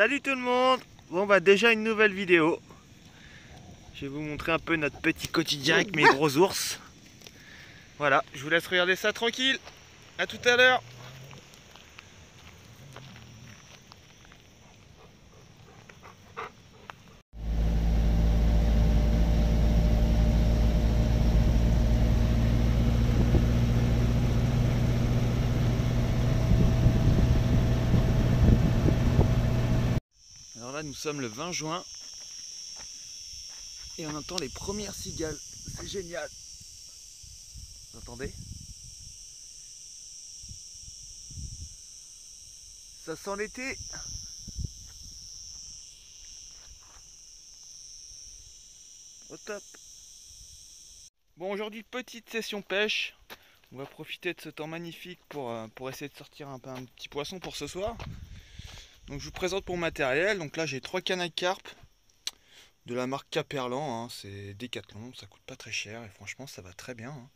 Salut tout le monde. Bon bah déjà une nouvelle vidéo. Je vais vous montrer un peu notre petit quotidien avec mes gros ours. Voilà, je vous laisse regarder ça tranquille. A tout à l'heure. Alors là nous sommes le 20 juin. Et on entend les premières cigales. C'est génial. Vous entendez? Ça sent l'été. Au top. Bon, aujourd'hui petite session pêche. On va profiter de ce temps magnifique pour essayer de sortir un petit poisson pour ce soir. Donc je vous présente mon matériel. Donc là j'ai 3 cannes à carpe de la marque Caperlan, hein. C'est Decathlon, ça coûte pas très cher et franchement ça va très bien, hein.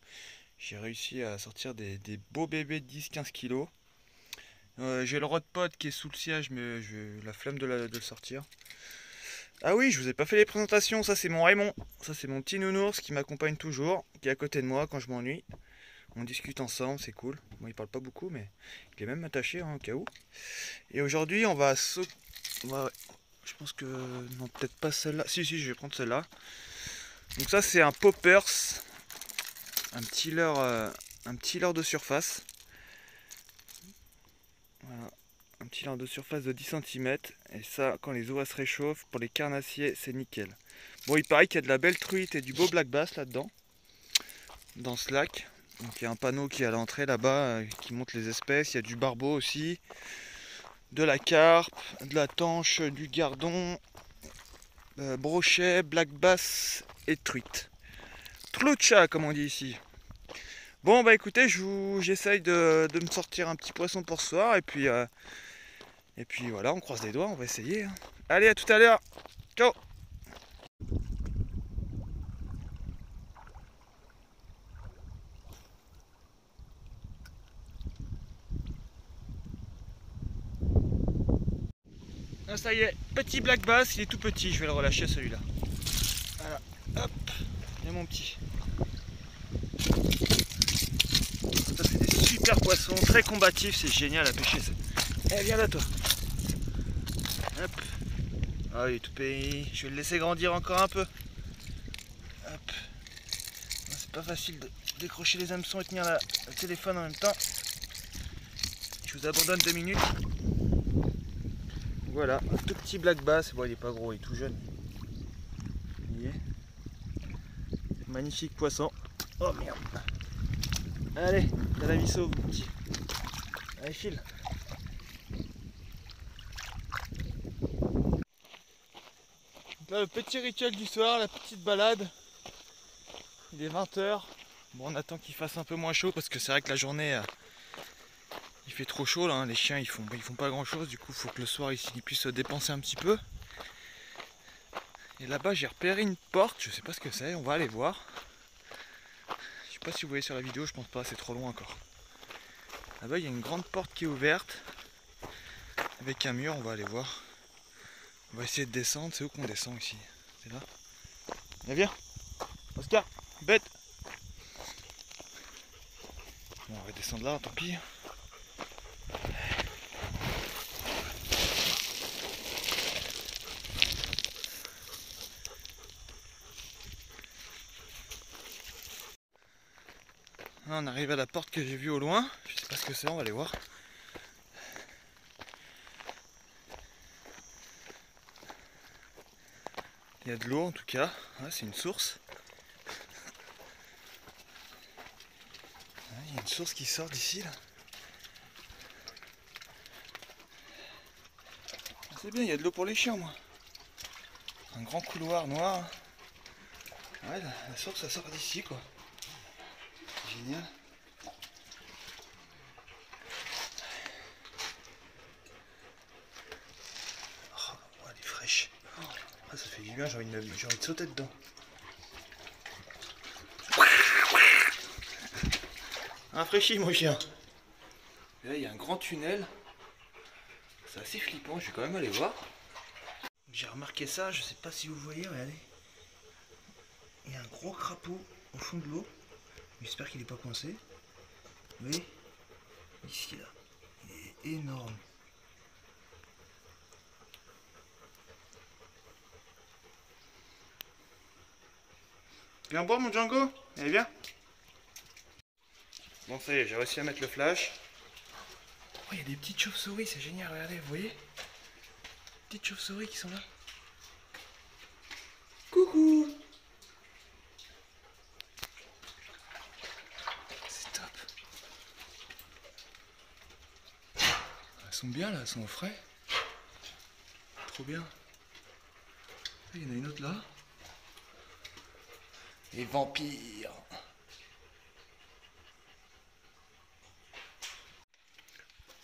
J'ai réussi à sortir des beaux bébés de 10-15 kg. J'ai le Rodpod qui est sous le siège, mais j'ai la flemme de le sortir. Ah oui, je vous ai pas fait les présentations. Ça c'est mon Raymond, ça c'est mon petit nounours qui m'accompagne toujours, qui est à côté de moi quand je m'ennuie. On discute ensemble, c'est cool. Moi il parle pas beaucoup, mais il est même attaché, hein, au cas où. Et aujourd'hui on va je pense que... non, peut-être pas celle-là. Si, je vais prendre celle-là. Donc ça, c'est un poppers. Un petit leurre de surface. Voilà. Un petit leurre de surface de 10 cm. Et ça, quand les eaux se réchauffent, pour les carnassiers, c'est nickel. Bon, il paraît qu'il y a de la belle truite et du beau black bass là-dedans. Dans ce lac. Donc il y a un panneau qui est à l'entrée là-bas, qui montre les espèces. Il y a du barbeau aussi. De la carpe, de la tanche, du gardon. Brochet, black bass et truite. Trucha comme on dit ici. Bon bah écoutez, j'essaye de me sortir un petit poisson pour ce soir et puis voilà, on croise les doigts, on va essayer, hein. Allez, à tout à l'heure. Ciao. Ah, ça y est, petit black bass, il est tout petit, je vais le relâcher celui-là. Voilà, hop, il y a mon petit. Ça c'est des super poissons, très combatifs, c'est génial à pêcher. Eh, viens là toi. Hop. Ah, il est tout petit, je vais le laisser grandir encore un peu. Hop. C'est pas facile de décrocher les hameçons et tenir le téléphone en même temps. Je vous abandonne 2 minutes. Voilà, un tout petit black bass. Bon, il est pas gros, il est tout jeune. Vous voyez ? Magnifique poisson. Oh merde. Allez, t'as la vie sauve, mon petit. Allez, file. Donc là, le petit rituel du soir, la petite balade. Il est 20 h. Bon, on attend qu'il fasse un peu moins chaud parce que c'est vrai que la journée, il fait trop chaud là, hein. Les chiens ils font pas grand chose, du coup il faut que le soir ils puissent se dépenser un petit peu. Et là-bas j'ai repéré une porte, je sais pas ce que c'est, on va aller voir. Je sais pas si vous voyez sur la vidéo, je pense pas, c'est trop loin encore. Là-bas il y a une grande porte qui est ouverte, avec un mur, on va aller voir. On va essayer de descendre, c'est où qu'on descend ici? C'est là? Viens, Oscar, bête. Bon, on va descendre là, tant pis. Là, on arrive à la porte que j'ai vue au loin. Je sais pas ce que c'est, on va aller voir. Il y a de l'eau en tout cas. Ouais, c'est une source. Ouais, il y a une source qui sort d'ici là. C'est bien, il y a de l'eau pour les chiens, moi. Un grand couloir noir. Ouais, la source ça sort d'ici quoi. Génial. Oh, elle est fraîche. Oh, ça fait du bien, j'ai envie de sauter dedans. Rafraîchi mon chien. Et là il y a un grand tunnel. Ça assez flippant, je vais quand même aller voir. J'ai remarqué ça, je sais pas si vous voyez, regardez. Il y a un gros crapaud au fond de l'eau. J'espère qu'il n'est pas coincé. Vous voyez? Ici là. Il est énorme. Viens boire mon Django. Allez viens. Bon ça y est, j'ai réussi à mettre le flash. Oh, il y a des petites chauves-souris, c'est génial, regardez, vous voyez? Petites chauves-souris qui sont là. Coucou. C'est top. Elles sont bien là, elles sont au frais. Trop bien. Il y en a une autre là. Les vampires.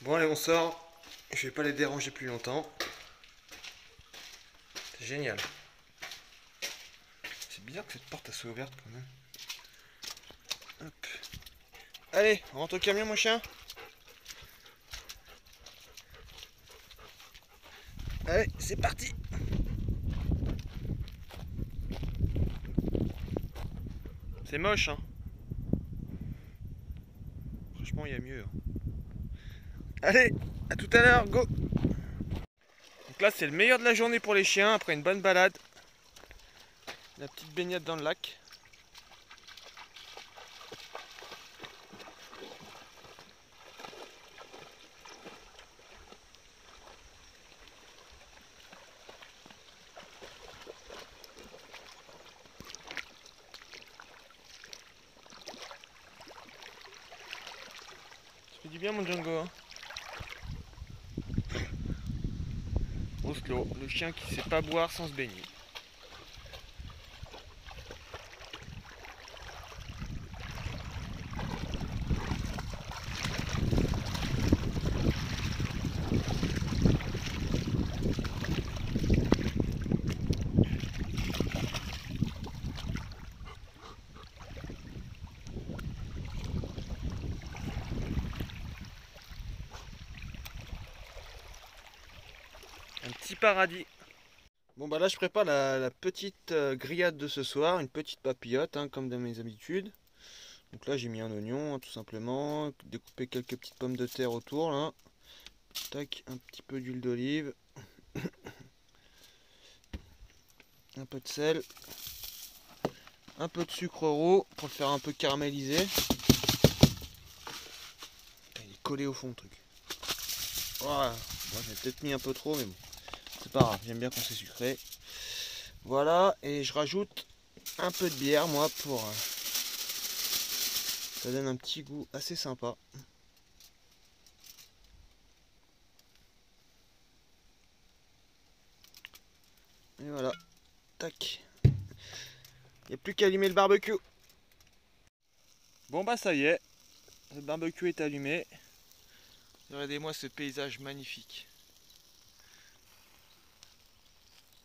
Bon allez on sort. Je vais pas les déranger plus longtemps. C'est génial. C'est bizarre que cette porte elle soit ouverte quand même. Hop. Allez, on rentre au camion mon chien. Allez, c'est parti. C'est moche hein. Franchement il y a mieux. Allez, à tout à l'heure, go. Donc là c'est le meilleur de la journée pour les chiens après une bonne balade. La petite baignade dans le lac. Ça fait du bien mon Django hein. Oslo, le chien qui sait pas boire sans se baigner. Un petit paradis. Bon bah là je prépare la petite grillade de ce soir, une petite papillote hein, comme de mes habitudes. Donc là j'ai mis un oignon hein, tout simplement, découper quelques petites pommes de terre autour là. Tac, un petit peu d'huile d'olive. Un peu de sel. Un peu de sucre roux pour le faire un peu caraméliser. Il est collé au fond le truc. Voilà. Moi j'ai peut-être mis un peu trop mais bon. C'est pas grave, j'aime bien quand c'est sucré. Voilà, et je rajoute un peu de bière, moi, pour... ça donne un petit goût assez sympa. Et voilà, tac. Il n'y a plus qu'à allumer le barbecue. Bon bah ça y est, le barbecue est allumé. Regardez-moi ce paysage magnifique.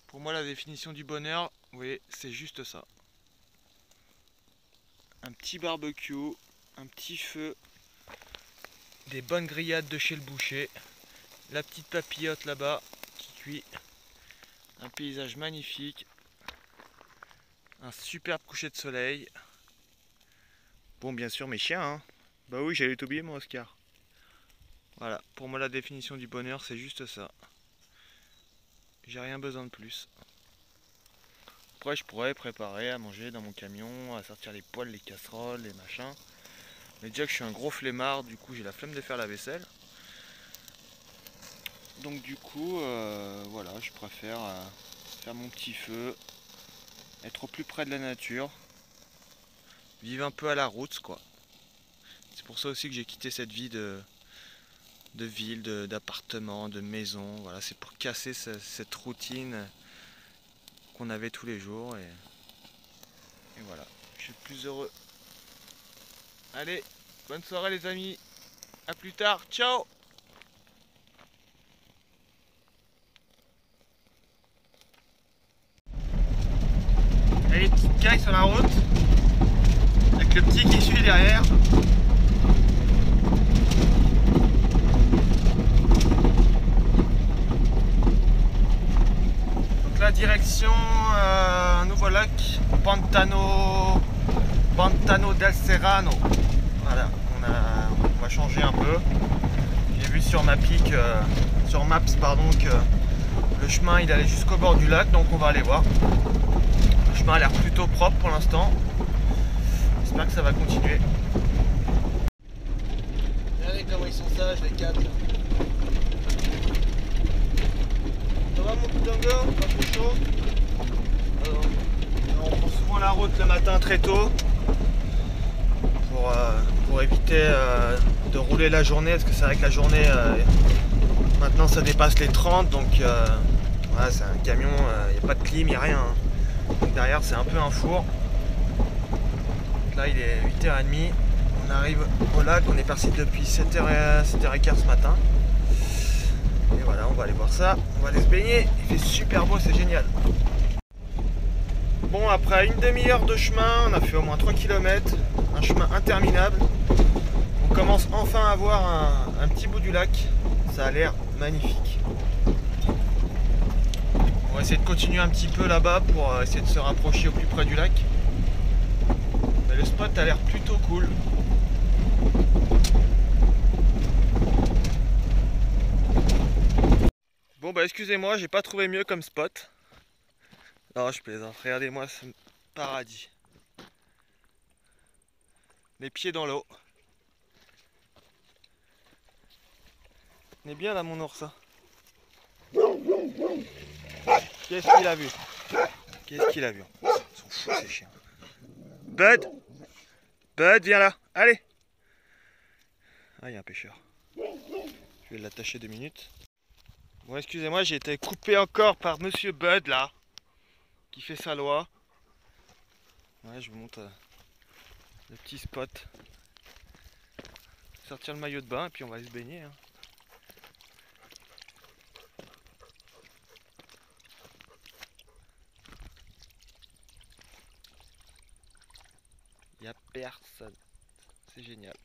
Pour moi, la définition du bonheur, vous voyez, c'est juste ça. Un petit barbecue, un petit feu, des bonnes grillades de chez le boucher, la petite papillote là-bas qui cuit, un paysage magnifique, un superbe coucher de soleil. Bon, bien sûr, mes chiens, hein. Bah oui, j'allais t'oublier, mon Oscar. Voilà, pour moi, la définition du bonheur, c'est juste ça. J'ai rien besoin de plus. Après je pourrais préparer à manger dans mon camion, à sortir les poêles, les casseroles, les machins. Mais déjà que je suis un gros flemmard, du coup j'ai la flemme de faire la vaisselle. Donc du coup, voilà, je préfère faire mon petit feu, être au plus près de la nature, vivre un peu à la route quoi. C'est pour ça aussi que j'ai quitté cette vie de ville, d'appartement, de maison. Voilà, c'est pour casser cette routine qu'on avait tous les jours et voilà, je suis plus heureux. Allez, bonne soirée les amis, à plus tard, ciao. Allez, petite caille sur la route avec le petit qui suit derrière. direction un nouveau lac, Pantano del Serrano. Voilà, on va changer un peu. J'ai vu sur sur Maps que le chemin il allait jusqu'au bord du lac, donc on va aller voir. Le chemin a l'air plutôt propre pour l'instant. J'espère que ça va continuer. Regardez comment ils sont sages les quatre. Ça va mon petit dingo? Pas trop chaud? On prend souvent la route le matin très tôt pour éviter de rouler la journée, parce que c'est vrai que la journée maintenant ça dépasse les 30, donc voilà, c'est un camion, il n'y a pas de clim, il n'y a rien. Donc derrière c'est un peu un four. Donc là il est 8h30, on arrive au lac, on est parti depuis 7h15 ce matin. Et voilà, on va aller voir ça, on va aller se baigner, il fait super beau, c'est génial. Bon, après une demi-heure de chemin, on a fait au moins 3 km, un chemin interminable. On commence enfin à voir un petit bout du lac, ça a l'air magnifique. On va essayer de continuer un petit peu là-bas pour essayer de se rapprocher au plus près du lac. Mais le spot a l'air plutôt cool. Bon bah excusez-moi, j'ai pas trouvé mieux comme spot. Non, je plaisante, regardez-moi ce paradis. Les pieds dans l'eau. On est bien là mon ours. Qu'est-ce qu'il a vu? Qu'est-ce qu'il a vu? Ils sont fous ces chiens. Bud! Bud, viens là, allez! Ah, il y a un pêcheur. Je vais l'attacher 2 minutes. Bon, excusez-moi, j'ai été coupé encore par Monsieur Bud là, qui fait sa loi. Ouais, je vous montre le petit spot. Sortir le maillot de bain et puis on va aller se baigner. Hein. Il n'y a personne. C'est génial.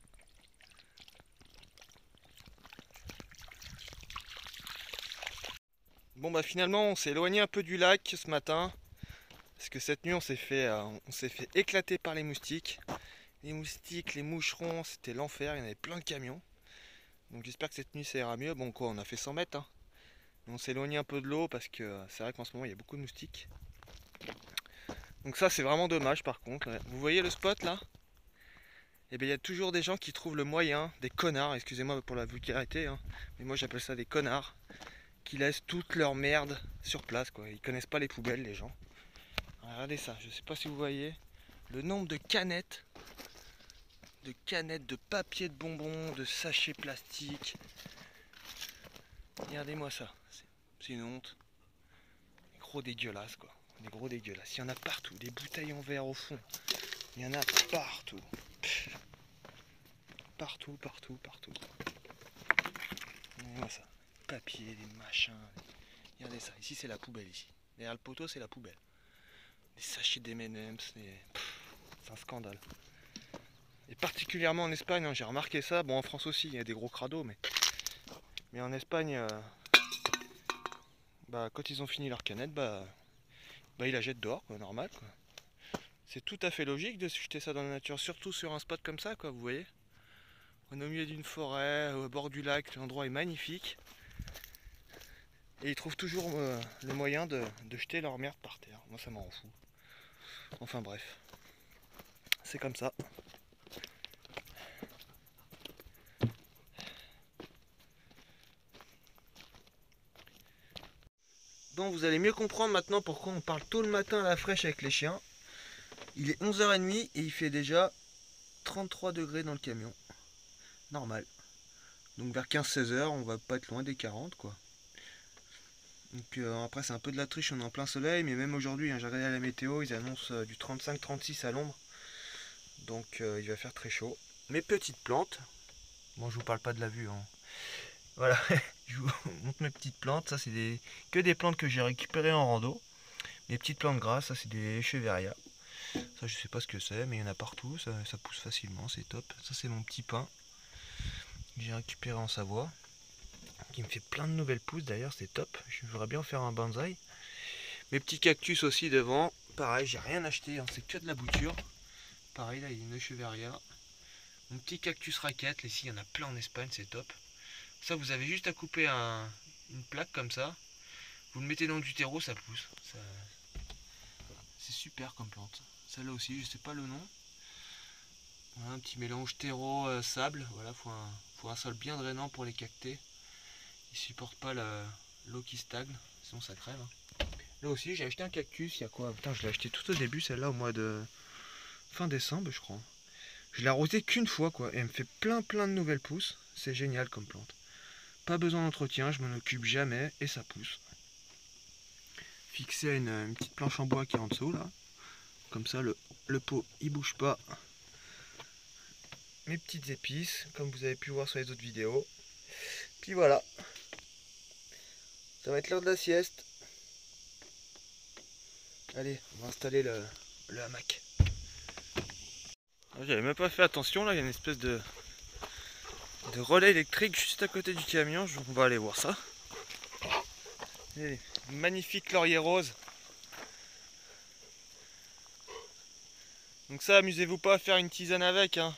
Bon bah finalement on s'est éloigné un peu du lac ce matin. Parce que cette nuit on s'est fait éclater par les moustiques. Les moustiques, les moucherons, c'était l'enfer, il y en avait plein de camions. Donc j'espère que cette nuit ça ira mieux. Bon quoi, on a fait 100 mètres. Hein. On s'est éloigné un peu de l'eau parce que c'est vrai qu'en ce moment il y a beaucoup de moustiques. Donc ça c'est vraiment dommage par contre. Vous voyez le spot là? Et bien il y a toujours des gens qui trouvent le moyen, des connards, excusez-moi pour la vulgarité, hein, mais moi j'appelle ça des connards, qui laissent toute leur merde sur place quoi. Ils connaissent pas les poubelles les gens. Regardez ça, je sais pas si vous voyez le nombre de canettes de papier de bonbons, de sachets plastiques. Regardez-moi ça, c'est une honte. Des gros dégueulasses quoi, des gros dégueulasses. Il y en a partout, des bouteilles en verre au fond. Il y en a partout. Partout, partout, partout. Regardez-moi ça, papier, des machins. Regardez ça, ici c'est la poubelle ici. Derrière le poteau c'est la poubelle. Des sachets d'M&M's, c'est un scandale. Et particulièrement en Espagne, hein, j'ai remarqué ça. Bon, en France aussi, il y a des gros crados, mais en Espagne, quand ils ont fini leur canette, ils la jettent dehors, quoi, normal. C'est tout à fait logique de jeter ça dans la nature, surtout sur un spot comme ça, quoi, vous voyez. On est au milieu d'une forêt, au bord du lac, l'endroit est magnifique. Et ils trouvent toujours le moyen de jeter leur merde par terre. Moi, ça m'en fout. Enfin bref, c'est comme ça. Bon, vous allez mieux comprendre maintenant pourquoi on parle tôt le matin à la fraîche avec les chiens. Il est 11h30 et il fait déjà 33 degrés dans le camion. Normal. Donc vers 15-16h, on va pas être loin des 40 quoi. Donc après c'est un peu de la triche, on est en plein soleil, mais même aujourd'hui, hein, j'ai regardé la météo, ils annoncent du 35-36 à l'ombre. Donc il va faire très chaud. Mes petites plantes, bon je vous parle pas de la vue, hein. Voilà, je vous montre mes petites plantes, ça c'est que des plantes que j'ai récupérées en rando. Mes petites plantes grasses, ça c'est des Echeveria. Ça je sais pas ce que c'est, mais il y en a partout, ça pousse facilement, c'est top. Ça c'est mon petit pin que j'ai récupéré en Savoie, qui me fait plein de nouvelles pousses d'ailleurs, c'est top. Je voudrais bien en faire un bonsaï. Mes petits cactus aussi devant. Pareil, j'ai rien acheté, hein, c'est que de la bouture. Pareil, là il y a une Echeveria. Mon petit cactus raquette, ici il y en a plein en Espagne, c'est top. Ça, vous avez juste à couper une plaque comme ça. Vous le mettez dans du terreau, ça pousse. C'est super comme plante. Celle-là aussi, je sais pas le nom. Voilà, un petit mélange terreau-sable. Voilà, faut un sol bien drainant pour les cactés. Ils supportent pas l'eau qui stagne, sinon ça crève. Là aussi, j'ai acheté un cactus. Il y a quoi? Putain, je l'ai acheté tout au début, celle-là, au mois de fin décembre, je crois. Je l'ai arrosé qu'une fois, quoi. Et elle me fait plein de nouvelles pousses. C'est génial comme plante. Pas besoin d'entretien, je m'en occupe jamais et ça pousse. Fixé à une petite planche en bois qui est en dessous, là. Comme ça, le pot, il bouge pas. Mes petites épices, comme vous avez pu voir sur les autres vidéos. Puis voilà. Ça va être l'heure de la sieste. Allez, on va installer le hamac. J'avais même pas fait attention, là, il y a une espèce de relais électrique juste à côté du camion. On va aller voir ça. Et magnifique laurier rose. Donc ça, amusez-vous pas à faire une tisane avec, hein.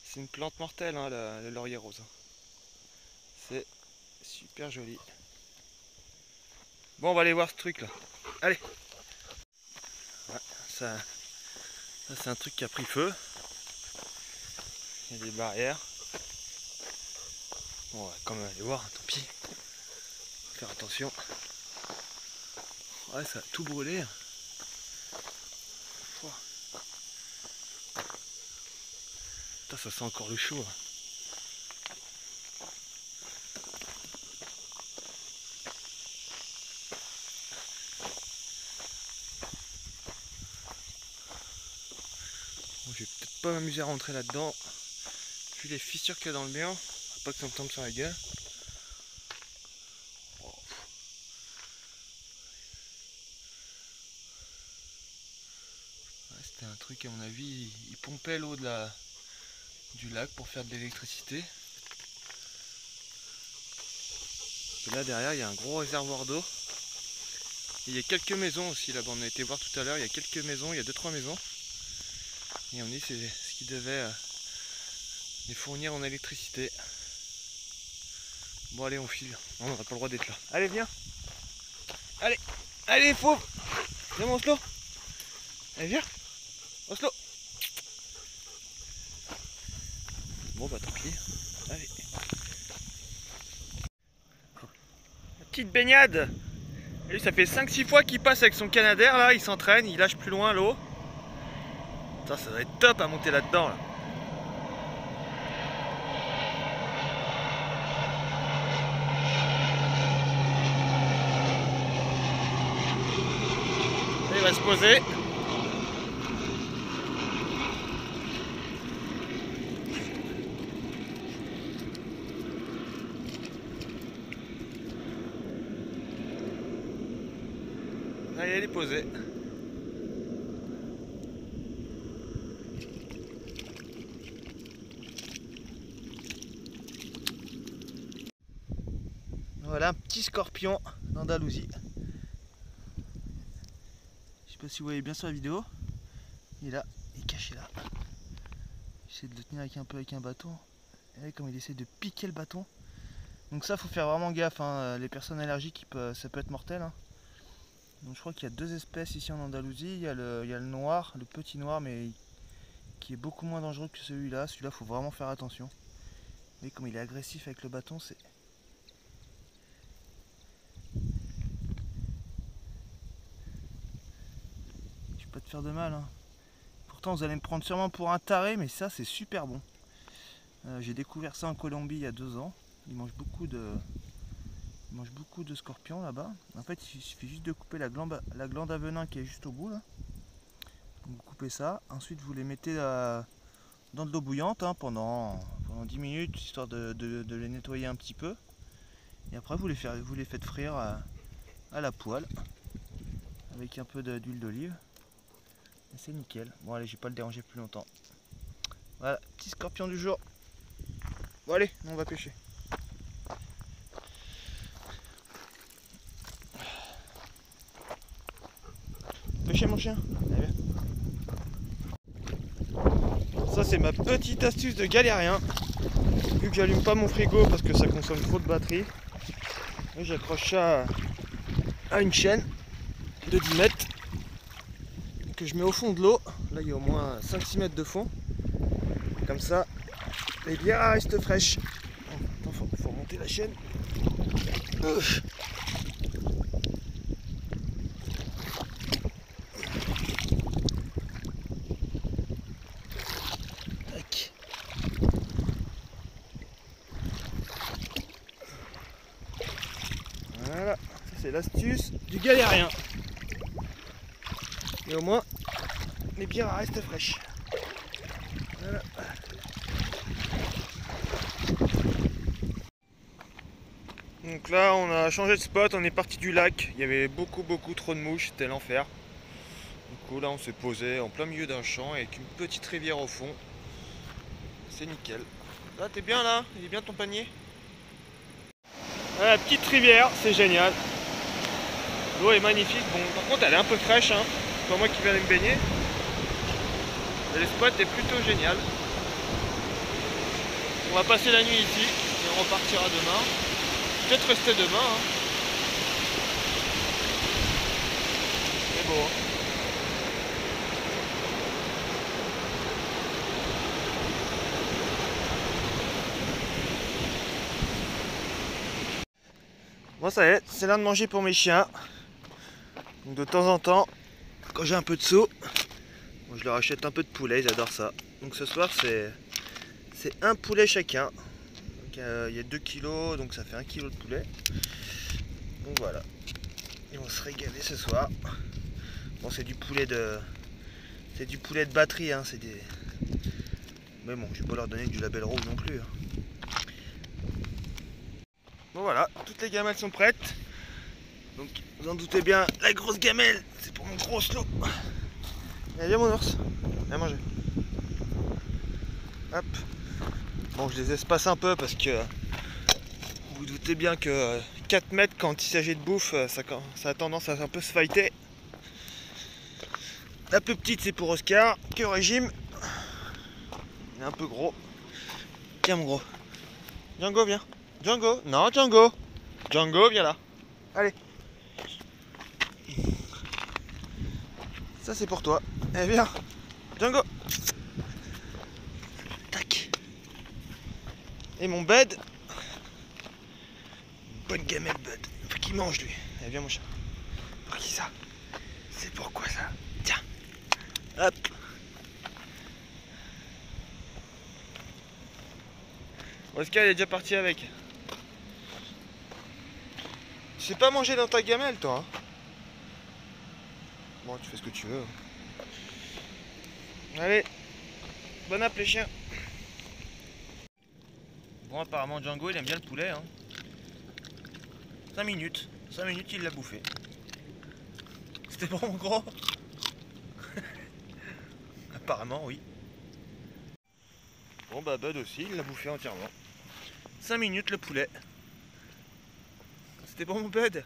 C'est une plante mortelle, hein, le laurier rose. C'est super joli. Bon, on va aller voir ce truc là. Allez. Ouais, ça c'est un truc qui a pris feu. Il y a des barrières. Bon, on va quand même aller voir, tant pis. Faire attention. Ouais, ça a tout brûlé. Putain, ça sent encore le chaud. Bon, je vais peut-être pas m'amuser à rentrer là-dedans. Vu les fissures qu'il y a dans le mur. Faut pas que ça me tombe sur la gueule. Ouais, c'était un truc, à mon avis, il pompait l'eau du lac pour faire de l'électricité. Et là derrière il y a un gros réservoir d'eau. Il y a quelques maisons aussi là-bas, on a été voir tout à l'heure, il y a quelques maisons, il y a 2-3 maisons. Et on dit c'est ce qui devait les fournir en électricité. Bon allez, on file, on n'a pas le droit d'être là. Allez, viens. Allez, allez fauve. Viens mon Oslo. Allez, viens. Oslo. Bon bah tant pis. Allez. La petite baignade. Et lui, ça fait 5-6 fois qu'il passe avec son canadair là, il s'entraîne, il lâche plus loin l'eau. Ça doit être top à monter là-dedans là. Il va se poser. Allez, elle est posée. Voilà un petit scorpion d'Andalousie. Je sais pas si vous voyez bien sur la vidéo. Il est là, il est caché là. J'essaie de le tenir avec un bâton. Et là, comme il essaie de piquer le bâton. Donc ça, faut faire vraiment gaffe, hein. Les personnes allergiques, ça peut être mortel, hein. Donc je crois qu'il y a 2 espèces ici en Andalousie. Il y a le noir, le petit noir, mais qui est beaucoup moins dangereux que celui-là. Celui-là, faut vraiment faire attention. Mais comme il est agressif avec le bâton, c'est... Je vais pas te faire de mal, hein. Pourtant, vous allez me prendre sûrement pour un taré, mais ça, c'est super bon. J'ai découvert ça en Colombie il y a 2 ans. Ils mangent beaucoup de scorpions là-bas. En fait, il suffit juste de couper la glande à venin qui est juste au bout là. Donc, vous coupez ça. Ensuite, vous les mettez dans de l'eau bouillante, hein, pendant 10 minutes, histoire de les nettoyer un petit peu. Et après, vous les faites frire à la poêle avec un peu d'huile d'olive. Et c'est nickel. Bon, allez, je vais pas le déranger plus longtemps. Voilà, petit scorpion du jour. Bon, allez, on va pêcher. pêcher mon chien? Allez, viens. Ça c'est ma petite astuce de galérien. Vu que j'allume pas mon frigo parce que ça consomme trop de batterie, j'accroche ça à une chaîne de 10 mètres que je mets au fond de l'eau. Là il y a au moins 5-6 mètres de fond. Comme ça, les bières restent fraîches. Attends, faut remonter la chaîne. Tac. Voilà, ça c'est l'astuce du galérien. Et au moins, les bières restent fraîches. Voilà. Donc là on a changé de spot, on est parti du lac, il y avait beaucoup trop de mouches, c'était l'enfer. Du coup là on s'est posé en plein milieu d'un champ avec une petite rivière au fond. C'est nickel. Là t'es bien là? Il est bien ton panier? La petite rivière, c'est génial. L'eau est magnifique, bon par contre elle est un peu fraîche, hein. C'est pas moi qui vais aller me baigner. Mais le spot est plutôt génial. On va passer la nuit ici et on repartira demain. Peut-être rester demain. Hein. C'est beau. Hein. Bon ça y est, c'est l'heure de manger pour mes chiens. Donc de temps en temps, quand j'ai un peu de sous, je leur achète un peu de poulet, ils adorent ça. Donc ce soir c'est un poulet chacun. Il y a 2 kilos, donc ça fait 1 kilo de poulet. Donc voilà. Ils vont se régaler ce soir. Bon c'est du poulet de. C'est du poulet de batterie, hein, c'est des. Mais bon, je vais pas leur donner du label rouge non plus. Hein. Bon voilà, toutes les gamelles sont prêtes. Donc vous en doutez bien, la grosse gamelle, c'est pour mon gros slot. Allez, viens mon ours, viens manger. Hop. Bon, je les espace un peu parce que vous vous doutez bien que 4 mètres quand il s'agit de bouffe, ça a tendance à un peu se fighter. La plus petite c'est pour Oscar, qui est au régime. Il est un peu gros. Tiens mon gros. Django viens. Django. Non Django. Django viens là. Allez. Ça c'est pour toi. Allez viens. Django. Tac. Et mon bed. Bonne gamelle bud. Faut qu'il mange lui. Allez viens mon chat. Pour qui ça? C'est pourquoi ça? Tiens. Hop. Oscar il est déjà parti avec. Tu sais pas manger dans ta gamelle toi hein? Bon tu fais ce que tu veux. Allez. Bon app les chiens. Bon apparemment Django il aime bien le poulet hein. 5 minutes il l'a bouffé. C'était bon mon gros? Apparemment oui. Bon bah Bud aussi il l'a bouffé entièrement. 5 minutes le poulet. C'était bon mon Bud?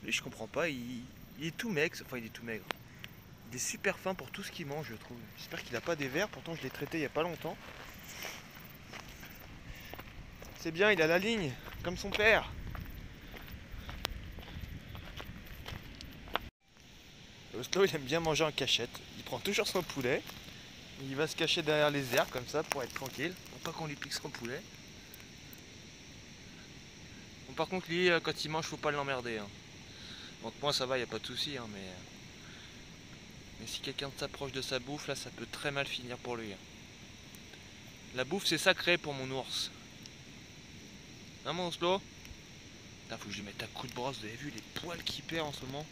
Lui je comprends pas, il est tout maigre, enfin il est tout maigre. Il est super fin pour tout ce qu'il mange je trouve. J'espère qu'il a pas des vers, pourtant je l'ai traité il y a pas longtemps. C'est bien, il a la ligne, comme son père. Oslo il aime bien manger en cachette. Il prend toujours son poulet. Il va se cacher derrière les herbes comme ça pour être tranquille. Pour pas qu'on lui pique son poulet. Bon, par contre lui quand il mange faut pas l'emmerder. Hein. Donc moi ça va, il n'y a pas de souci. Hein, mais si quelqu'un s'approche de sa bouffe là ça peut très mal finir pour lui. Hein. La bouffe c'est sacré pour mon ours. Hein mon Oslo? Putain, faut que je lui mette un coup de brosse, vous avez vu les poils qu'il perd en ce moment?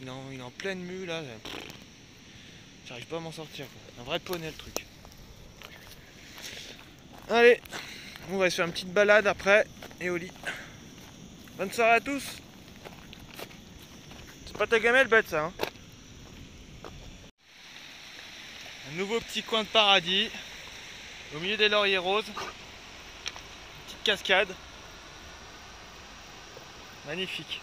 Il est en pleine mue là. J'arrive pas à m'en sortir quoi. Un vrai poney le truc. Allez, on va se faire une petite balade après et au lit. Bonne soirée à tous. C'est pas ta gamelle bête ça hein. Un nouveau petit coin de paradis. Au milieu des lauriers roses. Petite cascade. Magnifique.